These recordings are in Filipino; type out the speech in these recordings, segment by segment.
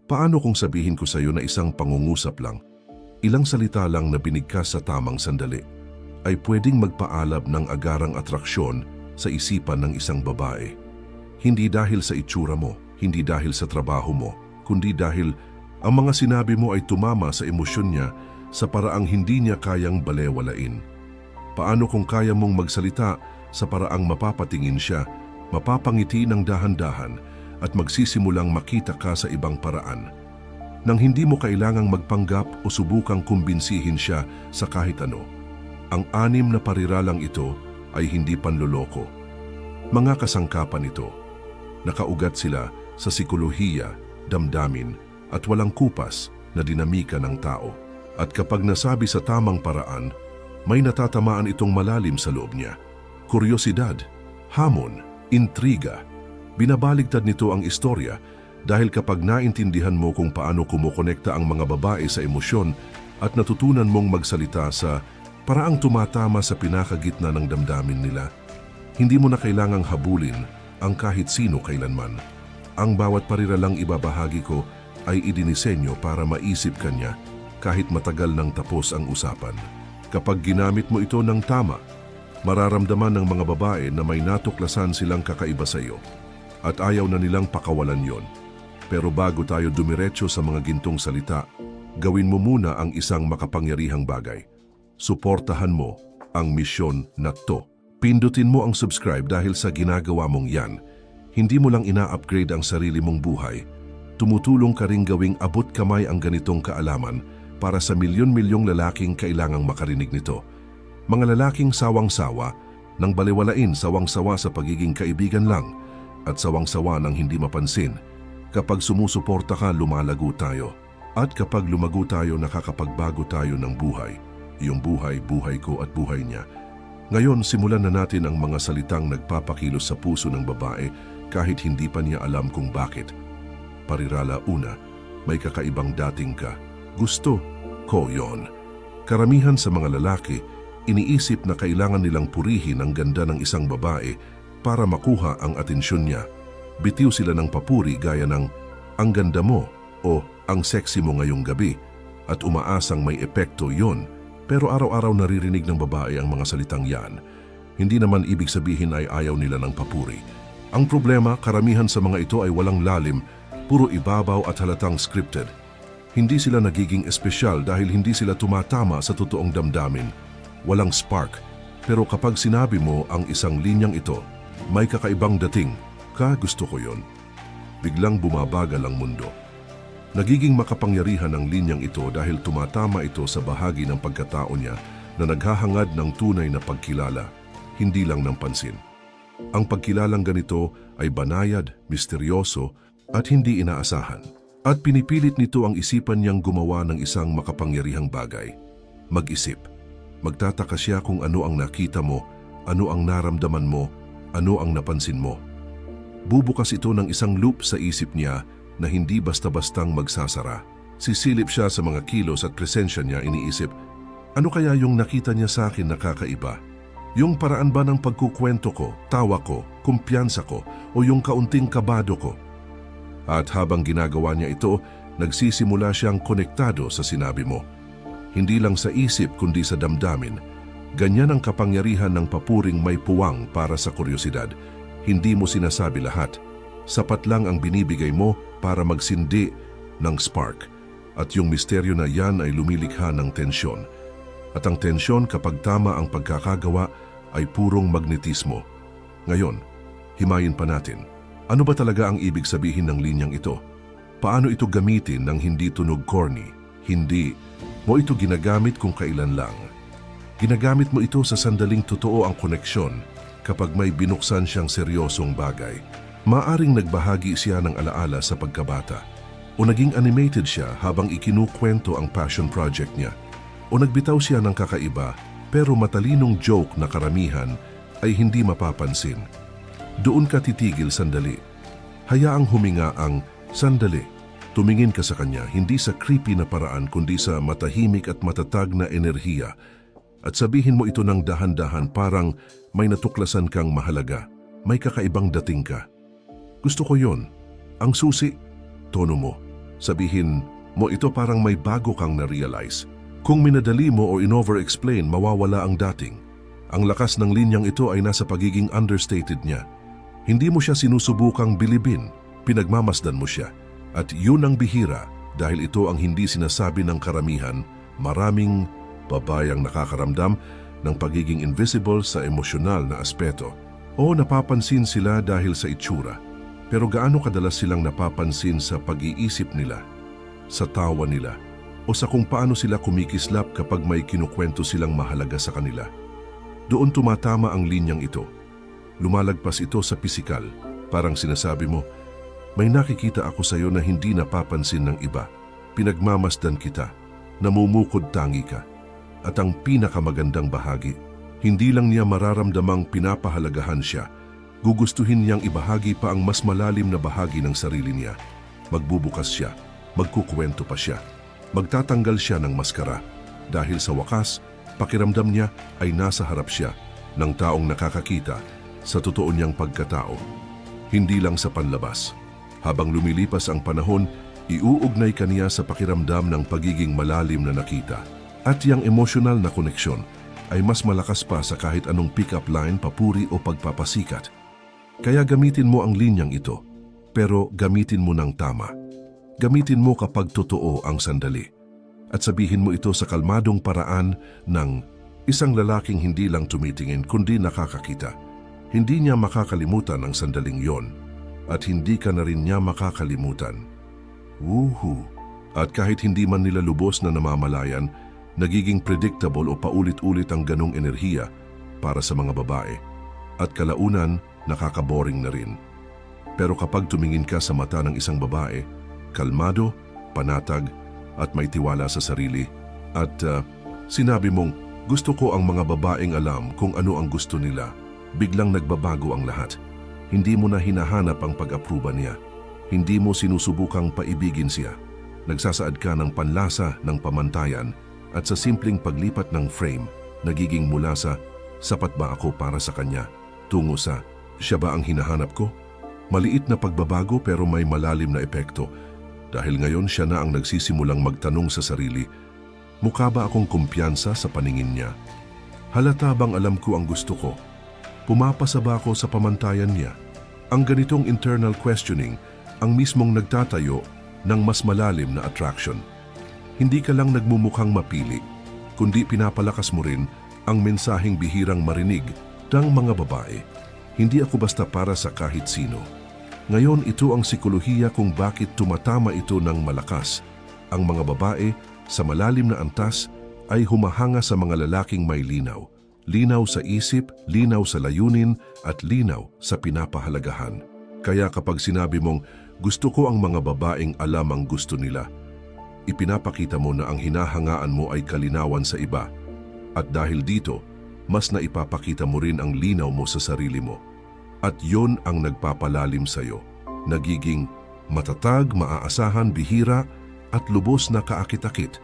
Paano kung sabihin ko sa iyo na isang pangungusap lang, ilang salita lang na binigkas sa tamang sandali, ay pwedeng magpaalab ng agarang atraksyon sa isipan ng isang babae? Hindi dahil sa itsura mo, hindi dahil sa trabaho mo, kundi dahil ang mga sinabi mo ay tumama sa emosyon niya sa paraang hindi niya kayang balewalain. Paano kung kaya mong magsalita sa paraang mapapatingin siya, mapapangiti ng dahan-dahan at magsisimulang makita ka sa ibang paraan, nang hindi mo kailangang magpanggap o subukang kumbinsihin siya sa kahit ano? Ang 6 na pariralang ito ay hindi panloloko. Mga kasangkapan ito. Nakaugat sila sa sikolohiya, damdamin at walang kupas na dinamika ng tao. At kapag nasabi sa tamang paraan, may natatamaan itong malalim sa loob niya. Kuryosidad, hamon, intriga. Binabaligtad nito ang istorya dahil kapag naintindihan mo kung paano kumukonekta ang mga babae sa emosyon at natutunan mong magsalita sa paraang tumatama sa pinakagitna ng damdamin nila, hindi mo na kailangang habulin ang kahit sino kailanman. Ang bawat pariralang ibabahagi ko ay idinisenyo para maisip ka niya kahit matagal nang tapos ang usapan. Kapag ginamit mo ito ng tama, mararamdaman ng mga babae na may natuklasan silang kakaiba sa iyo at ayaw na nilang pakawalan yon. Pero bago tayo dumiretso sa mga gintong salita, gawin mo muna ang isang makapangyarihang bagay. Suportahan mo ang misyon na to. Pindutin mo ang subscribe dahil sa ginagawa mong yan, hindi mo lang ina-upgrade ang sarili mong buhay, tumutulong ka ring gawing abot kamay ang ganitong kaalaman para sa milyon-milyong lalaking kailangang makarinig nito. Mga lalaking sawang-sawa, nang baliwalain, sawang-sawa sa pagiging kaibigan lang, at sawang-sawa nang hindi mapansin. Kapag sumusuporta ka, lumalago tayo. At kapag lumago tayo, nakakapagbago tayo ng buhay. Iyong buhay, buhay ko at buhay niya. Ngayon, simulan na natin ang mga salitang nagpapakilos sa puso ng babae kahit hindi pa niya alam kung bakit. Parirala una, may kakaibang dating ka. Gusto ko yon. Karamihan sa mga lalaki, iniisip na kailangan nilang purihin ang ganda ng isang babae para makuha ang atensyon niya. Bitiw sila ng papuri gaya ng "ang ganda mo" o "ang sexy mo ngayong gabi" at umaasang may epekto yon. Pero araw-araw naririnig ng babae ang mga salitang yan. Hindi naman ibig sabihin ay ayaw nila ng papuri. Ang problema, karamihan sa mga ito ay walang lalim, puro ibabaw at halatang scripted. Hindi sila nagiging espesyal dahil hindi sila tumatama sa totoong damdamin. Walang spark. Pero kapag sinabi mo ang isang linyang ito, may kakaibang dating, gusto ko yon, biglang bumabagal ang mundo. Nagiging makapangyarihan ang linyang ito dahil tumatama ito sa bahagi ng pagkatao niya na naghahangad ng tunay na pagkilala, hindi lang ng pansin. Ang pagkilalang ganito ay banayad, misteryoso at hindi inaasahan. At pinipilit nito ang isipan niyang gumawa ng isang makapangyarihang bagay. Mag-isip. Magtataka siya kung ano ang nakita mo, ano ang naramdaman mo, ano ang napansin mo. Bubukas ito ng isang loop sa isip niya na hindi basta-bastang magsasara. Sisilip siya sa mga kilos at presensya niya, iniisip, ano kaya yung nakita niya sa akin na kakaiba? Yung paraan ba ng pagkukwento ko, tawa ko, kumpiyansa ko, o yung kaunting kabado ko? At habang ginagawa niya ito, nagsisimula siyang konektado sa sinabi mo. Hindi lang sa isip kundi sa damdamin. Ganyan ang kapangyarihan ng papuring may puwang para sa kuryosidad. Hindi mo sinasabi lahat. Sapat lang ang binibigay mo para magsindi ng spark. At yung misteryo na yan ay lumilikha ng tensyon. At ang tensyon kapag tama ang pagkakagawa ay purong magnetismo. Ngayon, himayin pa natin. Ano ba talaga ang ibig sabihin ng linyang ito? Paano ito gamitin nang hindi tunog corny? Hindi mo ito ginagamit kung kailan lang. Ginagamit mo ito sa sandaling totoo ang koneksyon kapag may binuksan siyang seryosong bagay. Maaring nagbahagi siya ng alaala sa pagkabata o naging animated siya habang ikinukwento ang passion project niya o nagbitaw siya ng kakaiba pero matalinong joke na karamihan ay hindi mapapansin. Doon ka titigil sandali. Hayaang huminga ang sandali. Tumingin ka sa kanya hindi sa creepy na paraan kundi sa matahimik at matatag na enerhiya at sabihin mo ito ng dahan-dahan parang may natuklasan kang mahalaga. May kakaibang dating ka. Gusto ko yon. Ang susi, tono mo. Sabihin mo ito parang may bago kang na-realize. Kung minadali mo o in-over-explain, mawawala ang dating. Ang lakas ng linyang ito ay nasa pagiging understated niya. Hindi mo siya sinusubukang bilibin, pinagmamasdan mo siya. At yun ang bihira dahil ito ang hindi sinasabi ng karamihan. Maraming babayang nakakaramdam ng pagiging invisible sa emosyonal na aspeto. O napapansin sila dahil sa itsura. Pero gaano kadalas silang napapansin sa pag-iisip nila, sa tawa nila, o sa kung paano sila kumikislap kapag may kinukwento silang mahalaga sa kanila. Doon tumatama ang linyang ito. Lumalagpas ito sa pisikal. Parang sinasabi mo, may nakikita ako sa iyo na hindi napapansin ng iba. Pinagmamasdan kita, namumukod tangi ka. At ang pinakamagandang bahagi, hindi lang niya mararamdamang pinapahalagahan siya, gugustuhin niyang ibahagi pa ang mas malalim na bahagi ng sarili niya. Magbubukas siya, magkukwento pa siya, magtatanggal siya ng maskara. Dahil sa wakas, pakiramdam niya ay nasa harap siya ng taong nakakakita sa totoo niyang pagkatao. Hindi lang sa panlabas. Habang lumilipas ang panahon, iuugnay ka niya sa pakiramdam ng pagiging malalim na nakita. At yung emosyonal na koneksyon ay mas malakas pa sa kahit anong pick-up line, papuri o pagpapasikat. Kaya gamitin mo ang linyang ito, pero gamitin mo ng tama. Gamitin mo kapag totoo ang sandali. At sabihin mo ito sa kalmadong paraan ng isang lalaking hindi lang tumitingin kundi nakakakita. Hindi niya makakalimutan ang sandaling yon at hindi ka na rin niya makakalimutan. Woohoo! At kahit hindi man nila lubos na namamalayan, nagiging predictable o paulit-ulit ang ganong enerhiya para sa mga babae. At kalaunan, nakakaboring na rin. Pero kapag tumingin ka sa mata ng isang babae, kalmado, panatag, at may tiwala sa sarili, at sinabi mong, gusto ko ang mga babaeng alam kung ano ang gusto nila, biglang nagbabago ang lahat. Hindi mo na hinahanap ang pag-aproba niya. Hindi mo sinusubukang paibigin siya. Nagsasaad ka ng panlasa ng pamantayan at sa simpleng paglipat ng frame, nagiging mula sa sapat ba ako para sa kanya, tungo sa siya ba ang hinahanap ko? Maliit na pagbabago pero may malalim na epekto dahil ngayon siya na ang nagsisimulang magtanong sa sarili, mukha ba akong kumpiyansa sa paningin niya? Halata bang alam ko ang gusto ko? Pumapasa ba ako sa pamantayan niya? Ang ganitong internal questioning ang mismong nagtatayo ng mas malalim na attraction. Hindi ka lang nagmumukhang mapili, kundi pinapalakas mo rin ang mensaheng bihirang marinig ng mga babae. Hindi ako basta para sa kahit sino. Ngayon ito ang sikolohiya kung bakit tumatama ito ng malakas. Ang mga babae sa malalim na antas ay humahanga sa mga lalaking may linaw. Linaw sa isip, linaw sa layunin, at linaw sa pinapahalagahan. Kaya kapag sinabi mong, gusto ko ang mga babaeng alam ang gusto nila, ipinapakita mo na ang hinahangaan mo ay kalinawan sa iba. At dahil dito, mas naipapakita mo rin ang linaw mo sa sarili mo. At yon ang nagpapalalim sa'yo. Nagiging matatag, maaasahan, bihira, at lubos na kaakit-akit.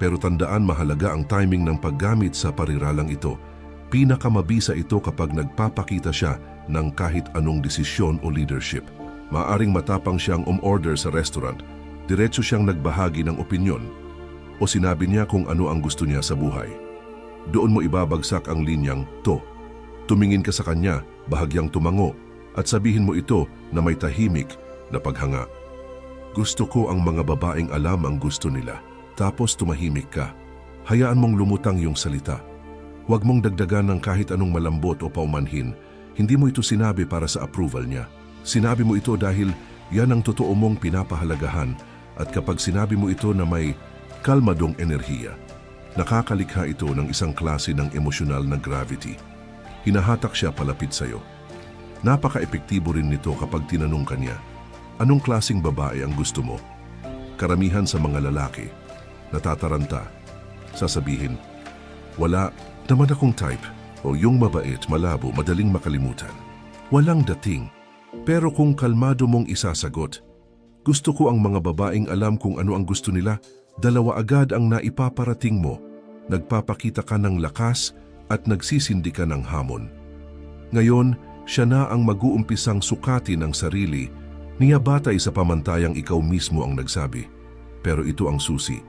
Pero tandaan, mahalaga ang timing ng paggamit sa pariralang ito. Pinakamabisa ito kapag nagpapakita siya ng kahit anong desisyon o leadership. Maaring matapang siyang umorder sa restaurant, diretso siyang nagbahagi ng opinyon, o sinabi niya kung ano ang gusto niya sa buhay. Doon mo ibabagsak ang linyang to. Tumingin ka sa kanya, bahagyang tumango, at sabihin mo ito na may tahimik na paghanga. Gusto ko ang mga babaeng alam ang gusto nila. Tapos tumahimik ka. Hayaan mong lumutang yung salita. Huwag mong dagdagan ng kahit anong malambot o paumanhin. Hindi mo ito sinabi para sa approval niya. Sinabi mo ito dahil yan ang totoo mong pinapahalagahan, at kapag sinabi mo ito na may kalmadong enerhiya, nakakalikha ito ng isang klase ng emosyonal na gravity. Hinahatak siya palapit sa'yo. Napaka-epektibo rin nito kapag tinanong ka niya, anong klaseng babae ang gusto mo? Karamihan sa mga lalaki, natataranta, sasabihin, wala naman akong type, o yung mabait, malabo, madaling makalimutan. Walang dating. Pero kung kalmado mong isasagot, gusto ko ang mga babaeng alam kung ano ang gusto nila, dalawa agad ang naipaparating mo. Nagpapakita ka ng lakas at nagsisindi ka ng hamon. Ngayon, siya na ang mag-uumpisang sukatin ang sarili Niyabatay sa pamantayang ikaw mismo ang nagsabi. Pero ito ang susi.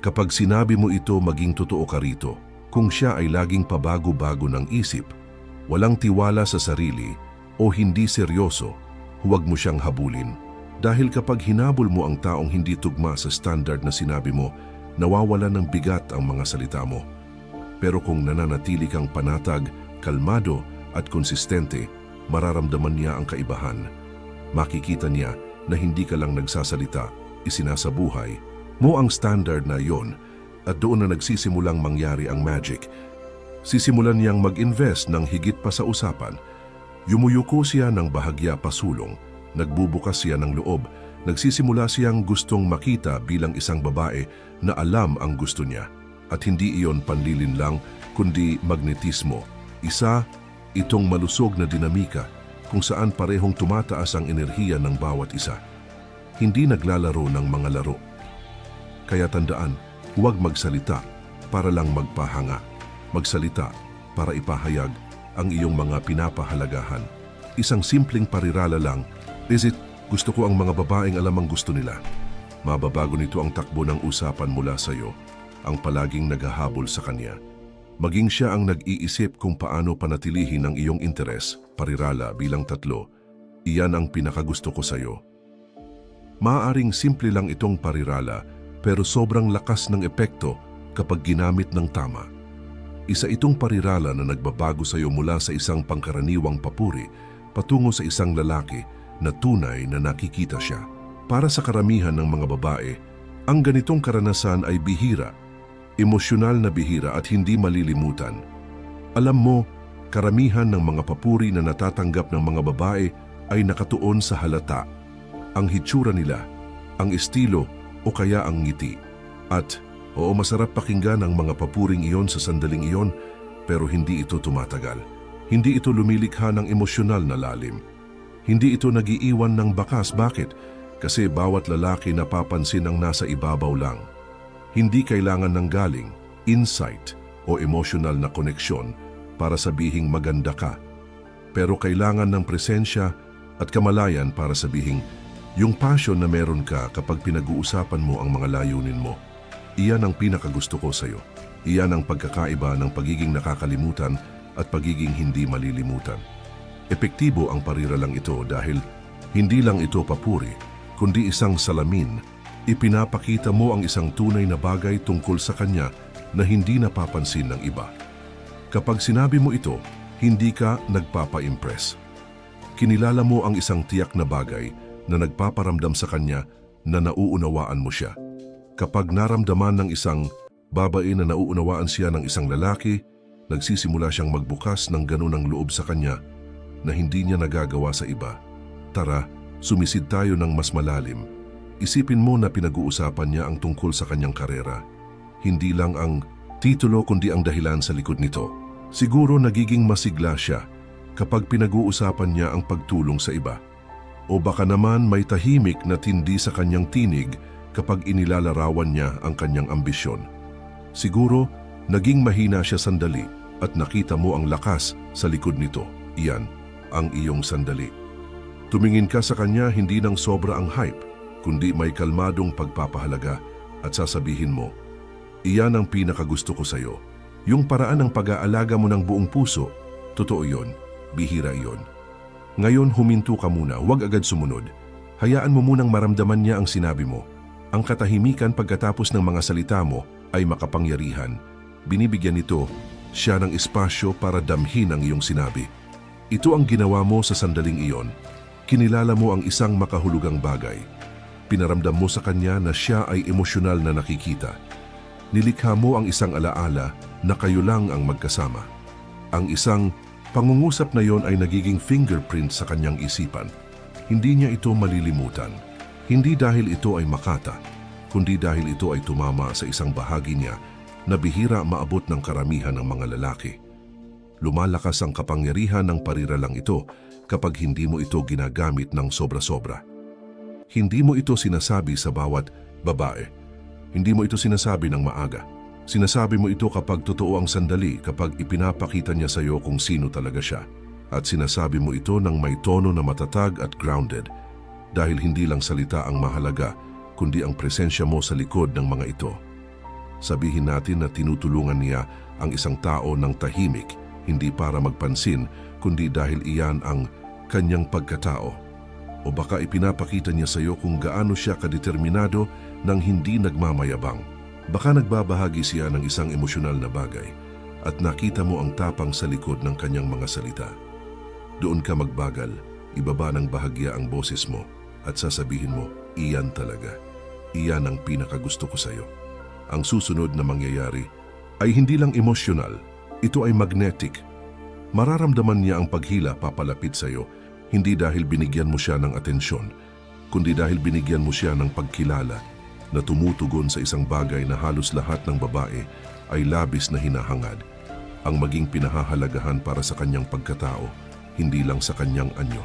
Kapag sinabi mo ito, maging totoo ka rito. Kung siya ay laging pabago-bago ng isip, walang tiwala sa sarili o hindi seryoso, huwag mo siyang habulin. Dahil kapag hinabol mo ang taong hindi tugma sa standard na sinabi mo, nawawala ng bigat ang mga salita mo. Pero kung nananatili kang panatag, kalmado at konsistente, mararamdaman niya ang kaibahan. Makikita niya na hindi ka lang nagsasalita, isinasabuhay mo ang standard na iyon at doon na nagsisimulang mangyari ang magic. Sisimulan niyang mag-invest ng higit pa sa usapan. Yumuyuko siya ng bahagya pasulong, nagbubukas siya ng loob, nagsisimula siyang gustong makita bilang isang babae na alam ang gusto niya. At hindi iyon panlilin lang, kundi magnetismo. Isa, itong malusog na dinamika kung saan parehong tumataas ang enerhiya ng bawat isa. Hindi naglalaro ng mga laro. Kaya tandaan, huwag magsalita para lang magpahanga. Magsalita para ipahayag ang iyong mga pinapahalagahan. Isang simpleng parirala lang, gusto ko ang mga babaeng alam ang gusto nila. Mababago nito ang takbo ng usapan mula sa iyo, ang palaging naghahabol sa kanya. Maging siya ang nag-iisip kung paano panatilihin ang iyong interes, parirala bilang 3. Iyan ang pinakagusto ko sa iyo. Maaaring simple lang itong parirala, pero sobrang lakas ng epekto kapag ginamit ng tama. Isa itong parirala na nagbabago sa iyo mula sa isang pangkaraniwang papuri patungo sa isang lalaki na tunay na nakikita siya. Para sa karamihan ng mga babae, ang ganitong karanasan ay bihira, emosyonal na bihira at hindi malilimutan. Alam mo, karamihan ng mga papuri na natatanggap ng mga babae ay nakatuon sa halata, ang hitsura nila, ang estilo o kaya ang ngiti. At masarap pakinggan ang mga papuring iyon sa sandaling iyon, pero hindi ito tumatagal. Hindi ito lumilikha ng emosyonal na lalim. Hindi ito nagiiwan ng bakas. Bakit? Kasi bawat lalaki napapansin ang nasa ibabaw lang. Hindi kailangan ng galing, insight o emotional na koneksyon para sabihing maganda ka. Pero kailangan ng presensya at kamalayan para sabihing yung passion na meron ka kapag pinag-uusapan mo ang mga layunin mo. Iyan ang pinakagusto ko sa iyo. Iyan ang pagkakaiba ng pagiging nakakalimutan at pagiging hindi malilimutan. Epektibo ang pariralang ito dahil hindi lang ito papuri, kundi isang salamin. Ipinapakita mo ang isang tunay na bagay tungkol sa kanya na hindi napapansin ng iba. Kapag sinabi mo ito, hindi ka nagpapa-impress. Kinilala mo ang isang tiyak na bagay na nagpaparamdam sa kanya na nauunawaan mo siya. Kapag naramdaman ng isang babae na nauunawaan siya ng isang lalaki, nagsisimula siyang magbukas ng ganunang loob sa kanya na hindi niya nagagawa sa iba. Tara, sumisid tayo ng mas malalim. Isipin mo na pinag-uusapan niya ang tungkol sa kanyang karera. Hindi lang ang titulo kundi ang dahilan sa likod nito. Siguro nagiging masigla siya kapag pinag-uusapan niya ang pagtulong sa iba. O baka naman may tahimik na tindi sa kanyang tinig kapag inilalarawan niya ang kanyang ambisyon. Siguro naging mahina siya sandali at nakita mo ang lakas sa likod nito. Iyan ang iyong sandali. Tumingin ka sa kanya hindi ng sobra ang hype, kundi may kalmadong pagpapahalaga at sasabihin mo, iyan ang pinakagusto ko sa iyo. Yung paraan ng pag-aalaga mo ng buong puso, totoo yon, bihira yon. Ngayon huminto ka muna, huwag agad sumunod. Hayaan mo munang maramdaman niya ang sinabi mo. Ang katahimikan pagkatapos ng mga salita mo ay makapangyarihan. Binibigyan nito siya ng espasyo para damhin ang iyong sinabi. Ito ang ginawa mo sa sandaling iyon. Kinilala mo ang isang makahulugang bagay. Pinaramdam mo sa kanya na siya ay emosyonal na nakikita. Nilikha mo ang isang alaala na kayo lang ang magkasama. Ang isang pangungusap na yon ay nagiging fingerprint sa kanyang isipan. Hindi niya ito malilimutan. Hindi dahil ito ay makata, kundi dahil ito ay tumama sa isang bahagi niya na bihira maabot ng karamihan ng mga lalaki. Lumalakas ang kapangyarihan ng pariralang ito kapag hindi mo ito ginagamit ng sobra-sobra. Hindi mo ito sinasabi sa bawat babae. Hindi mo ito sinasabi ng maaga. Sinasabi mo ito kapag totoo ang sandali, kapag ipinapakita niya sa iyo kung sino talaga siya. At sinasabi mo ito ng may tono na matatag at grounded. dahil hindi lang salita ang mahalaga, kundi ang presensya mo sa likod ng mga ito. Sabihin natin na tinutulungan niya ang isang tao ng tahimik, hindi para magpansin, kundi dahil iyan ang kanyang pagkatao. O baka ipinapakita niya sa iyo kung gaano siya kadeterminado nang hindi nagmamayabang. Baka nagbabahagi siya ng isang emosyonal na bagay at nakita mo ang tapang sa likod ng kanyang mga salita. Doon ka magbagal, ibaba ng bahagya ang boses mo at sasabihin mo, iyan talaga. Iyan ang pinakagusto ko sa iyo. Ang susunod na mangyayari ay hindi lang emosyonal, ito ay magnetic. Mararamdaman niya ang paghila papalapit sa iyo, hindi dahil binigyan mo siya ng atensyon, kundi dahil binigyan mo siya ng pagkilala na tumutugon sa isang bagay na halos lahat ng babae ay labis na hinahangad, ang maging pinahahalagahan para sa kanyang pagkatao, hindi lang sa kanyang anyo.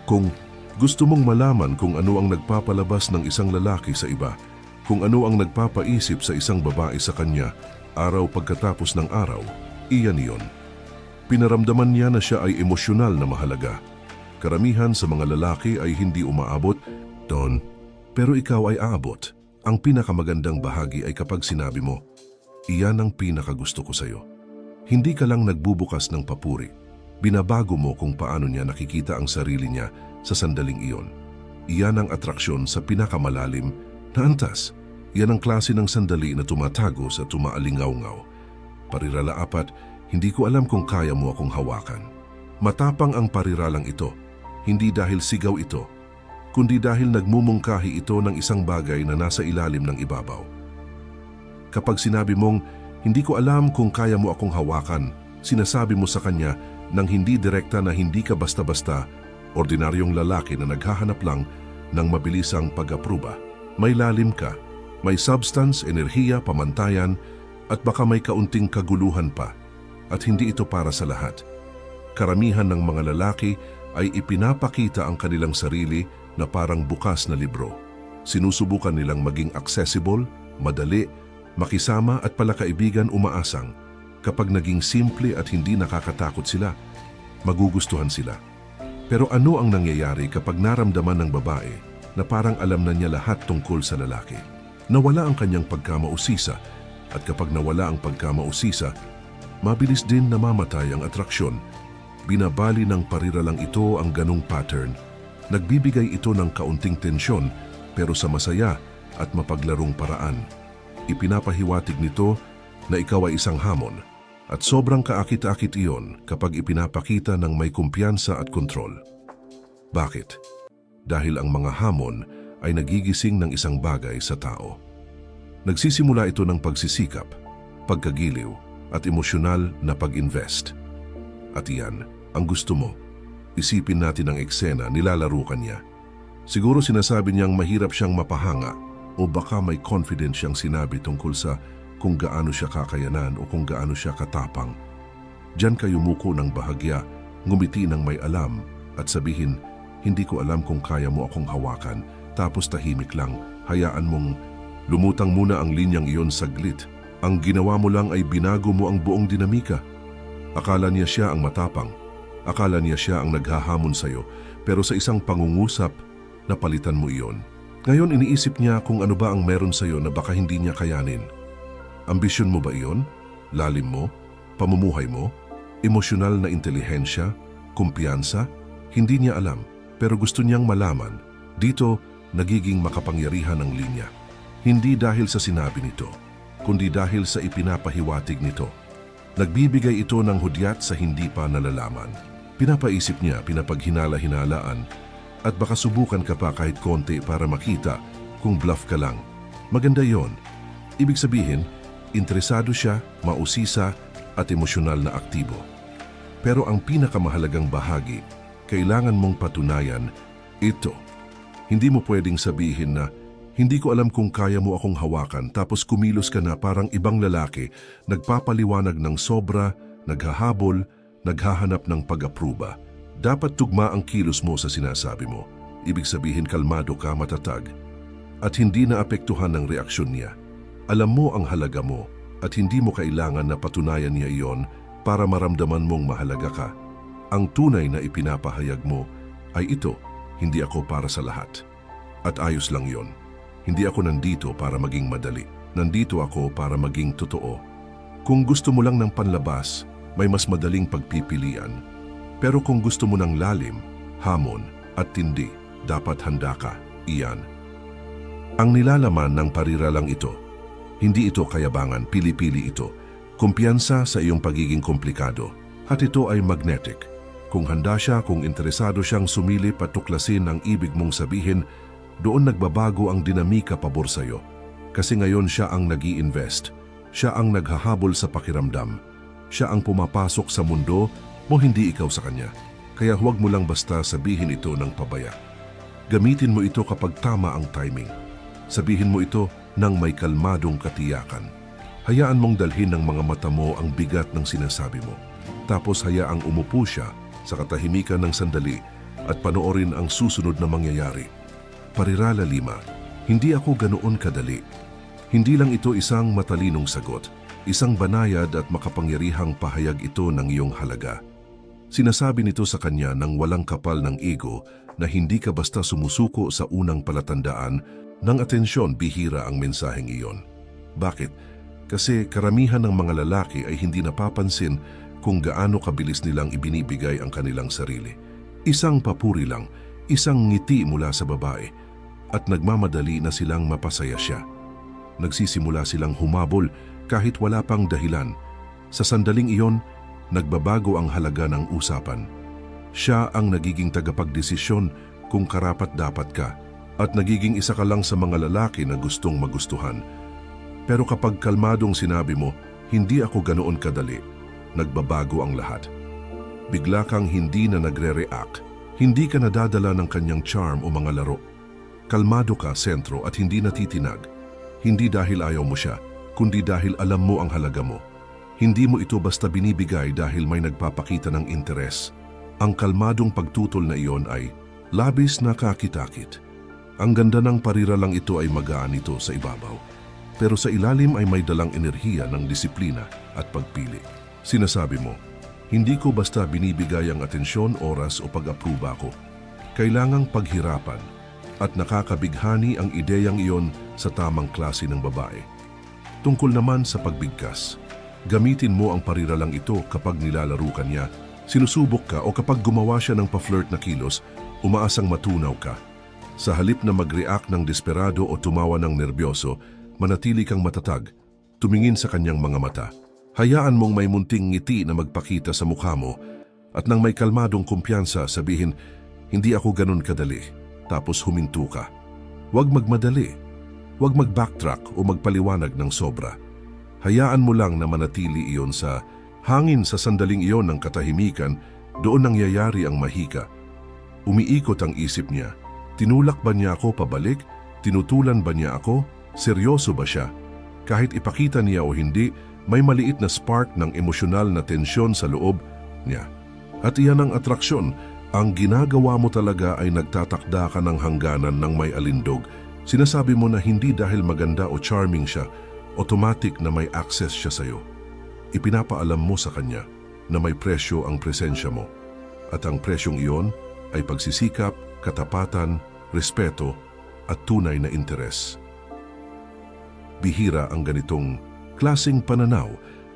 Kung gusto mong malaman kung ano ang nagpapalabas ng isang lalaki sa iba, kung ano ang nagpapaisip sa isang babae sa kanya araw pagkatapos ng araw, iyan iyon. Pinaramdaman niya na siya ay emosyonal na mahalaga. Karamihan sa mga lalaki ay hindi umaabot doon, pero ikaw ay aabot. Ang pinakamagandang bahagi ay kapag sinabi mo, iyan ang pinakagusto ko sa iyo. Hindi ka lang nagbubukas ng papuri. Binabago mo kung paano niya nakikita ang sarili niya sa sandaling iyon. Iyan ang atraksyon sa pinakamalalim na antas. Iyan ang klase ng sandali na tumatagos at tumaalingaw-ngaw. Parirala 4, hindi ko alam kung kaya mo akong hawakan. Matapang ang pariralang ito, hindi dahil sigaw ito, kundi dahil nagmumungkahi ito ng isang bagay na nasa ilalim ng ibabaw. Kapag sinabi mong, hindi ko alam kung kaya mo akong hawakan, sinasabi mo sa kanya nang hindi direkta na hindi ka basta-basta, ordinaryong lalaki na naghahanap lang ng mabilisang pag-apruba. May lalim ka, may substance, enerhiya, pamantayan, at baka may kaunting kaguluhan pa. At hindi ito para sa lahat. Karamihan ng mga lalaki ay ipinapakita ang kanilang sarili na parang bukas na libro. Sinusubukan nilang maging accessible, madali, makisama at palakaibigan umaasang. Kapag naging simple at hindi nakakatakot sila, magugustuhan sila. Pero ano ang nangyayari kapag naramdaman ng babae na parang alam na niya lahat tungkol sa lalaki? Nawala ang kanyang pagkamausisa, at kapag nawala ang pagkamausisa, mabilis din namamatay ang atraksyon. Binabali ng pariralang ito ang ganong pattern. Nagbibigay ito ng kaunting tensyon pero sa masaya at mapaglarong paraan. Ipinapahiwatig nito na ikaw ay isang hamon at sobrang kaakit-akit iyon kapag ipinapakita ng may kumpiyansa at kontrol. Bakit? Dahil ang mga hamon ay nagigising ng isang bagay sa tao. Nagsisimula ito ng pagsisikap, pagkagiliw at emosyonal na pag-invest. At iyan ang gusto mo. Isipin natin ang eksena, nilalaro ka niya. Siguro sinasabi niyang mahirap siyang mapahanga o baka may confidence siyang sinabi tungkol sa kung gaano siya kakayanan o kung gaano siya katapang. Diyan ka yumuko ng bahagya, ngumiti ng may alam at sabihin, hindi ko alam kung kaya mo akong hawakan, tapos tahimik lang, hayaan mong lumutang muna ang linyang iyon saglit. Ang ginawa mo lang ay binago mo ang buong dinamika. Akala niya siya ang matapang. Akala niya siya ang naghahamon sa iyo, pero sa isang pangungusap, napalitan mo iyon. Ngayon iniisip niya kung ano ba ang meron sa iyo na baka hindi niya kayanin. Ambisyon mo ba iyon? Lalim mo? Pamumuhay mo? Emosyonal na intelihensya? Kumpiyansa? Hindi niya alam, pero gusto niyang malaman. Dito, nagiging makapangyarihan ang linya. Hindi dahil sa sinabi nito, kundi dahil sa ipinapahiwatig nito. Nagbibigay ito ng hudyat sa hindi pa nalalaman. Pinapaisip niya, pinapaghinala-hinalaan, at baka subukan ka pa kahit konti para makita kung bluff ka lang. Maganda yon. Ibig sabihin, interesado siya, mausisa, at emosyonal na aktibo. Pero ang pinakamahalagang bahagi, kailangan mong patunayan ito. Hindi mo pwedeng sabihin na, hindi ko alam kung kaya mo akong hawakan, tapos kumilos ka na parang ibang lalaki, nagpapaliwanag ng sobra, naghahabol, naghahanap ng pag-apruba. Dapat tugma ang kilos mo sa sinasabi mo. Ibig sabihin kalmado ka, matatag, at hindi naapektuhan ng reaksyon niya. Alam mo ang halaga mo at hindi mo kailangan na patunayan niya iyon para maramdaman mong mahalaga ka. Ang tunay na ipinapahayag mo ay ito, hindi ako para sa lahat. At ayos lang yon. Hindi ako nandito para maging madali. Nandito ako para maging totoo. Kung gusto mo lang ng panlabas, may mas madaling pagpipilian. Pero kung gusto mo ng lalim, hamon at tindi, dapat handa ka. Iyan. Ang nilalaman ng pariralang ito, hindi ito kayabangan, pili-pili ito. Kumpiyansa sa iyong pagiging komplikado. At ito ay magnetic. Kung handa siya, kung interesado siyang sumilip at tuklasin ang ibig mong sabihin, doon nagbabago ang dinamika pabor sa iyo. Kasi ngayon siya ang nag-i-invest. Siya ang naghahabol sa pakiramdam. Siya ang pumapasok sa mundo mo, hindi ikaw sa kanya. Kaya huwag mo lang basta sabihin ito ng pabaya. Gamitin mo ito kapag tama ang timing. Sabihin mo ito nang may kalmadong katiyakan. Hayaan mong dalhin ng mga mata mo ang bigat ng sinasabi mo. Tapos hayaang umupo siya sa katahimikan ng sandali at panoorin ang susunod na mangyayari. Parirala 5, hindi ako ganoon kadali. Hindi lang ito isang matalinong sagot, isang banayad at makapangyarihang pahayag ito ng iyong halaga. Sinasabi nito sa kanya ng walang kapal ng ego na hindi ka basta sumusuko sa unang palatandaan ng atensyon, bihira ang mensaheng iyon. Bakit? Kasi karamihan ng mga lalaki ay hindi napapansin kung gaano kabilis nilang ibinibigay ang kanilang sarili. Isang papuri lang, isang ngiti mula sa babae, at nagmamadali na silang mapasaya siya. Nagsisimula silang humabol kahit wala pang dahilan. Sa sandaling iyon, nagbabago ang halaga ng usapan. Siya ang nagiging tagapagdesisyon kung karapat-dapat ka, at nagiging isa ka lang sa mga lalaki na gustong magustuhan. Pero kapag kalmadong sinabi mo, hindi ako ganoon kadali, nagbabago ang lahat. Bigla kang hindi na nagre-react, hindi ka nadadala ng kanyang charm o mga laro. Kalmado ka, sentro, at hindi natitinag. Hindi dahil ayaw mo siya, kundi dahil alam mo ang halaga mo. Hindi mo ito basta binibigay dahil may nagpapakita ng interes. Ang kalmadong pagtutol na iyon ay labis na kakitakit. Ang ganda ng pariralang ito ay magaan ito sa ibabaw. Pero sa ilalim ay may dalang enerhiya ng disiplina at pagpili. Sinasabi mo, hindi ko basta binibigay ang atensyon, oras o pag-apruba ko. Kailangang paghirapan at nakakabighani ang ideyang iyon sa tamang klase ng babae. Tungkol naman sa pagbigkas, gamitin mo ang pariralang ito kapag nilalaro ka niya, sinusubok ka o kapag gumawa siya ng pa-flirt na kilos, umaasang matunaw ka. Sa halip na mag-react ng desperado o tumawa ng nerbyoso, manatili kang matatag, tumingin sa kanyang mga mata. Hayaan mong may munting ngiti na magpakita sa mukha mo at nang may kalmadong kumpiyansa sabihin, hindi ako ganun kadali, tapos huminto ka. Huwag magmadali, huwag mag-backtrack o magpaliwanag ng sobra. Hayaan mo lang na manatili iyon sa hangin sa sandaling iyon ng katahimikan, doon nangyayari ang mahika. Umiikot ang isip niya. Tinulak ba niya ako pabalik? Tinutulan ba niya ako? Seryoso ba siya? Kahit ipakita niya o hindi, may maliit na spark ng emosyonal na tensyon sa loob niya. At iyan ang atraksyon. Ang ginagawa mo talaga ay nagtatakda ka ng hangganan ng may alindog. Sinasabi mo na hindi dahil maganda o charming siya, automatic na may access siya sa'yo. Ipinapaalam mo sa kanya na may presyo ang presensya mo. At ang presyong iyon ay pagsisikap, katapatan, respeto at tunay na interes. Bihira ang ganitong klaseng pananaw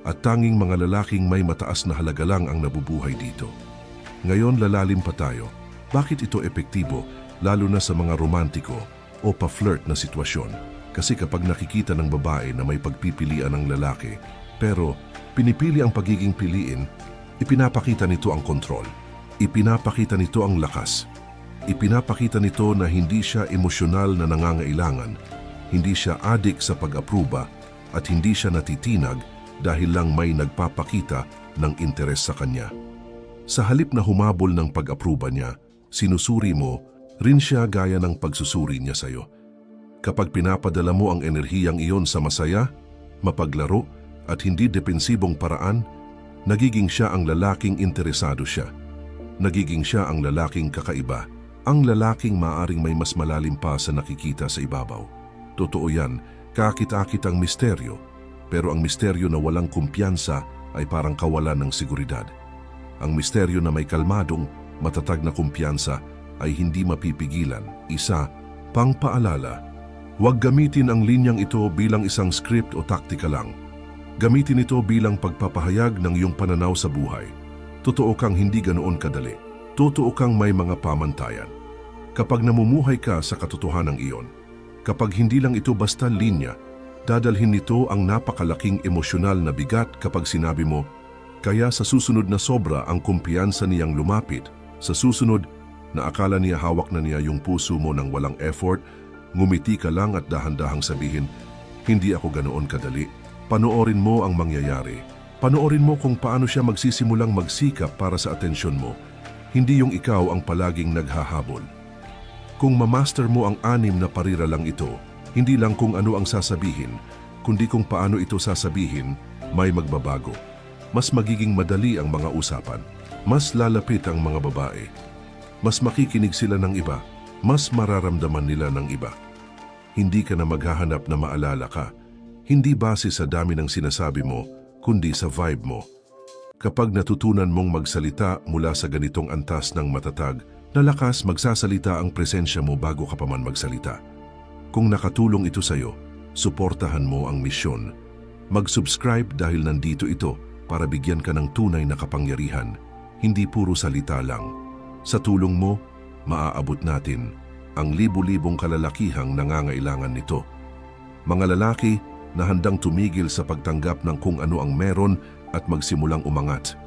at tanging mga lalaking may mataas na halaga lang ang nabubuhay dito. Ngayon lalalim pa tayo. Bakit ito epektibo lalo na sa mga romantiko o pa-flirt na sitwasyon? Kasi kapag nakikita ng babae na may pagpipilian ng lalaki pero pinipili ang pagiging piliin, ipinapakita nito ang kontrol. Ipinapakita nito ang lakas. Ipinapakita nito na hindi siya emosyonal na nangangailangan, hindi siya adik sa pag-apruba at hindi siya natitinag dahil lang may nagpapakita ng interes sa kanya. Sa halip na humabol ng pag-apruba niya, sinusuri mo rin siya gaya ng pagsusuri niya sa iyo. Kapag pinapadala mo ang enerhiyang iyon sa masaya, mapaglaro at hindi depensibong paraan, nagiging siya ang lalaking interesado siya. Nagiging siya ang lalaking kakaiba, ang lalaking maaring may mas malalim pa sa nakikita sa ibabaw. Totoo yan, kakit-akit ang misteryo, pero ang misteryo na walang kumpiyansa ay parang kawalan ng seguridad. Ang misteryo na may kalmadong, matatag na kumpiyansa ay hindi mapipigilan. Isa, pangpaalala. Huwag gamitin ang linyang ito bilang isang script o taktika lang. Gamitin ito bilang pagpapahayag ng iyong pananaw sa buhay. Totoo kang hindi ganoon kadali. Totoo kang may mga pamantayan. Kapag namumuhay ka sa katotohanan iyon, kapag hindi lang ito basta linya, dadalhin nito ang napakalaking emosyonal na bigat kapag sinabi mo, kaya sa susunod na sobra ang kumpiyansa niyang lumapit. Sa susunod na akala niya hawak na niya yung puso mo ng walang effort, ngumiti ka lang at dahan-dahang sabihin, hindi ako ganoon kadali. Panoorin mo ang mangyayari. Panoorin mo kung paano siya magsisimulang magsikap para sa atensyon mo. Hindi yung ikaw ang palaging naghahabol. Kung mamaster mo ang 6 na parira lang ito, hindi lang kung ano ang sasabihin, kundi kung paano ito sasabihin, may magbabago. Mas magiging madali ang mga usapan. Mas lalapit ang mga babae. Mas makikinig sila ng iba. Mas mararamdaman nila ng iba. Hindi ka na maghahanap na maalala ka. Hindi base sa dami ng sinasabi mo, kundi sa vibe mo. Kapag natutunan mong magsalita mula sa ganitong antas ng matatag, na lakas magsasalita ang presensya mo bago ka pa man magsalita. Kung nakatulong ito sa'yo, suportahan mo ang misyon. Mag-subscribe dahil nandito ito para bigyan ka ng tunay na kapangyarihan, hindi puro salita lang. Sa tulong mo, maaabot natin ang libu-libong kalalakihang nangangailangan nito. Mga lalaki na handang tumigil sa pagtanggap ng kung ano ang meron at magsimulang umangat.